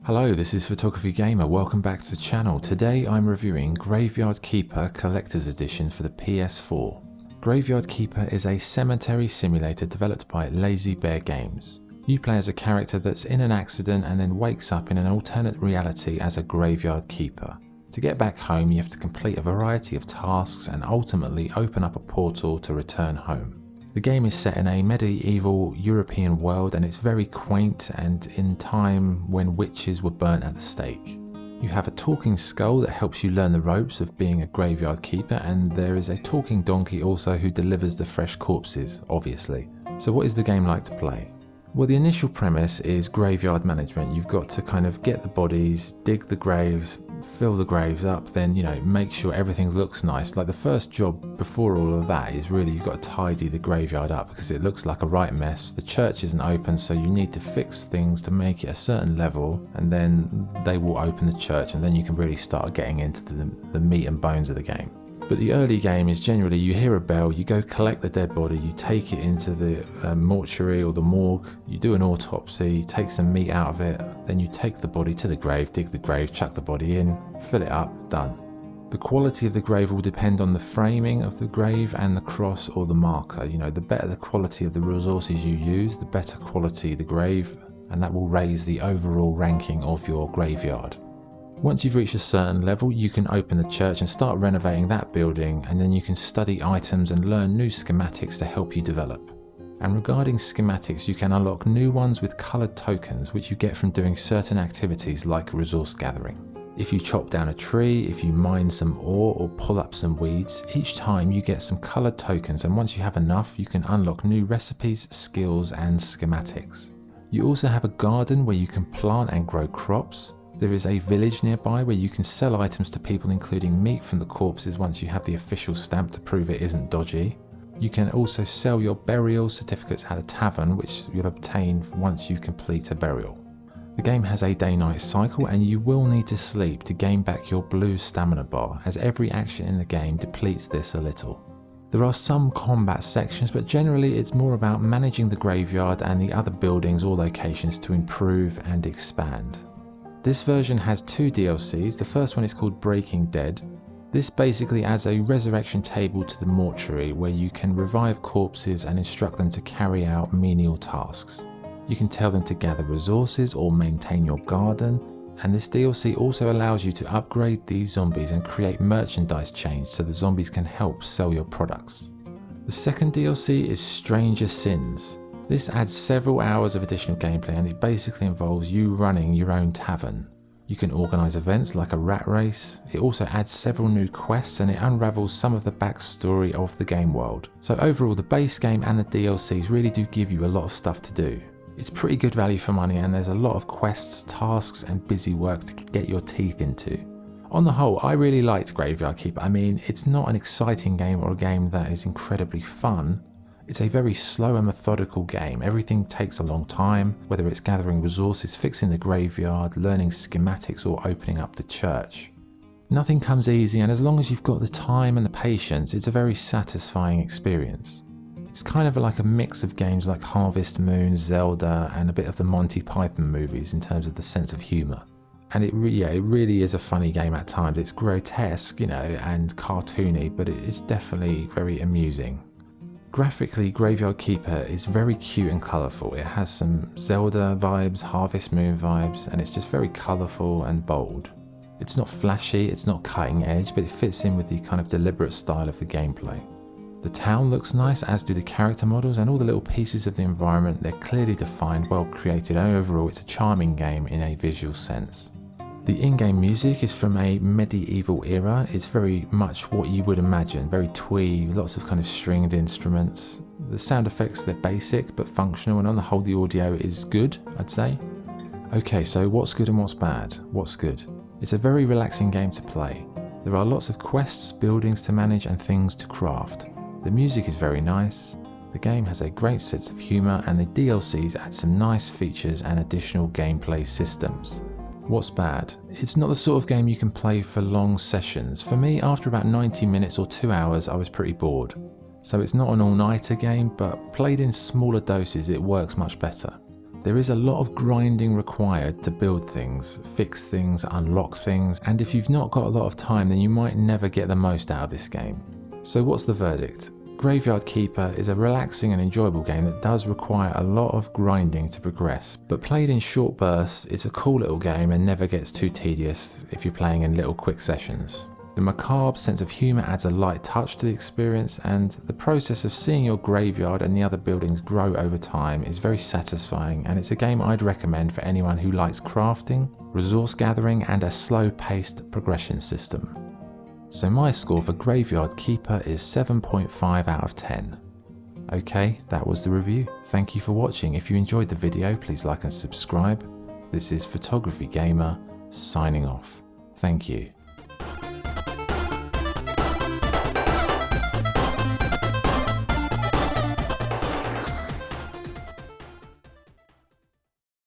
Hello, this is Photography Gamer. Welcome back to the channel. Today I'm reviewing Graveyard Keeper Collector's Edition for the PS4. Graveyard Keeper is a cemetery simulator developed by Lazy Bear Games. You play as a character that's in an accident and then wakes up in an alternate reality as a graveyard keeper. To get back home, you have to complete a variety of tasks and ultimately open up a portal to return home. The game is set in a medieval European world and it's very quaint and in time when witches were burnt at the stake. You have a talking skull that helps you learn the ropes of being a graveyard keeper, and there is a talking donkey also who delivers the fresh corpses, obviously. So what is the game like to play? Well, the initial premise is graveyard management. You've got to kind of get the bodies, dig the graves, fill the graves up, then, make sure everything looks nice. Like the first job before all of that is really you've got to tidy the graveyard up because it looks like a right mess. The church isn't open, so you need to fix things to make it a certain level, and then they will open the church, and then you can really start getting into the meat and bones of the game. But the early game is generally you hear a bell, you go collect the dead body, you take it into the mortuary or the morgue, you do an autopsy, take some meat out of it, then you take the body to the grave, dig the grave, chuck the body in, fill it up, done. The quality of the grave will depend on the framing of the grave and the cross or the marker. The better the quality of the resources you use, the better quality the grave, and that will raise the overall ranking of your graveyard. Once you've reached a certain level, you can open the church and start renovating that building, and then you can study items and learn new schematics to help you develop. And regarding schematics, you can unlock new ones with coloured tokens which you get from doing certain activities like resource gathering. If you chop down a tree, if you mine some ore or pull up some weeds, each time you get some coloured tokens, and once you have enough you can unlock new recipes, skills and schematics. You also have a garden where you can plant and grow crops. There is a village nearby where you can sell items to people, including meat from the corpses once you have the official stamp to prove it isn't dodgy. You can also sell your burial certificates at a tavern, which you'll obtain once you complete a burial. The game has a day-night cycle and you will need to sleep to gain back your blue stamina bar, as every action in the game depletes this a little. There are some combat sections, but generally it's more about managing the graveyard and the other buildings or locations to improve and expand. This version has 2 DLCs. The first one is called Breaking Dead. This basically adds a resurrection table to the mortuary where you can revive corpses and instruct them to carry out menial tasks. You can tell them to gather resources or maintain your garden, and this DLC also allows you to upgrade these zombies and create merchandise chains so the zombies can help sell your products. The second DLC is Stranger Sins. This adds several hours of additional gameplay, and it basically involves you running your own tavern. You can organise events like a rat race. It also adds several new quests and it unravels some of the backstory of the game world. So overall, the base game and the DLCs really do give you a lot of stuff to do. It's pretty good value for money, and there's a lot of quests, tasks and busy work to get your teeth into. On the whole, I really liked Graveyard Keeper. It's not an exciting game or a game that is incredibly fun. It's a very slow and methodical game. Everything takes a long time, whether it's gathering resources, fixing the graveyard, learning schematics or opening up the church. Nothing comes easy, and as long as you've got the time and the patience, it's a very satisfying experience. It's kind of like a mix of games like Harvest Moon, Zelda and a bit of the Monty Python movies in terms of the sense of humour. And it really is a funny game at times. It's grotesque, and cartoony, but it's definitely very amusing. Graphically, Graveyard Keeper is very cute and colourful. It has some Zelda vibes, Harvest Moon vibes, and it's just very colourful and bold. It's not flashy, it's not cutting edge, but it fits in with the kind of deliberate style of the gameplay. The town looks nice, as do the character models, and all the little pieces of the environment. They're clearly defined, well created, and overall it's a charming game in a visual sense. The in-game music is from a medieval era. It's very much what you would imagine, very twee, lots of kind of stringed instruments. The sound effects, they're basic but functional, and on the whole the audio is good, I'd say. Okay, so what's good and what's bad? What's good? It's a very relaxing game to play. There are lots of quests, buildings to manage and things to craft. The music is very nice. The game has a great sense of humour, and the DLCs add some nice features and additional gameplay systems. What's bad? It's not the sort of game you can play for long sessions. For me, after about 90 minutes or 2 hours, I was pretty bored. So it's not an all-nighter game, but played in smaller doses, it works much better. There is a lot of grinding required to build things, fix things, unlock things, and if you've not got a lot of time then you might never get the most out of this game. So what's the verdict? Graveyard Keeper is a relaxing and enjoyable game that does require a lot of grinding to progress, but played in short bursts, it's a cool little game and never gets too tedious if you're playing in little quick sessions. The macabre sense of humour adds a light touch to the experience, and the process of seeing your graveyard and the other buildings grow over time is very satisfying, and it's a game I'd recommend for anyone who likes crafting, resource gathering and a slow-paced progression system. So my score for Graveyard Keeper is 7.5 out of 10. Okay, that was the review. Thank you for watching. If you enjoyed the video, please like and subscribe. This is Photography Gamer, signing off. Thank you.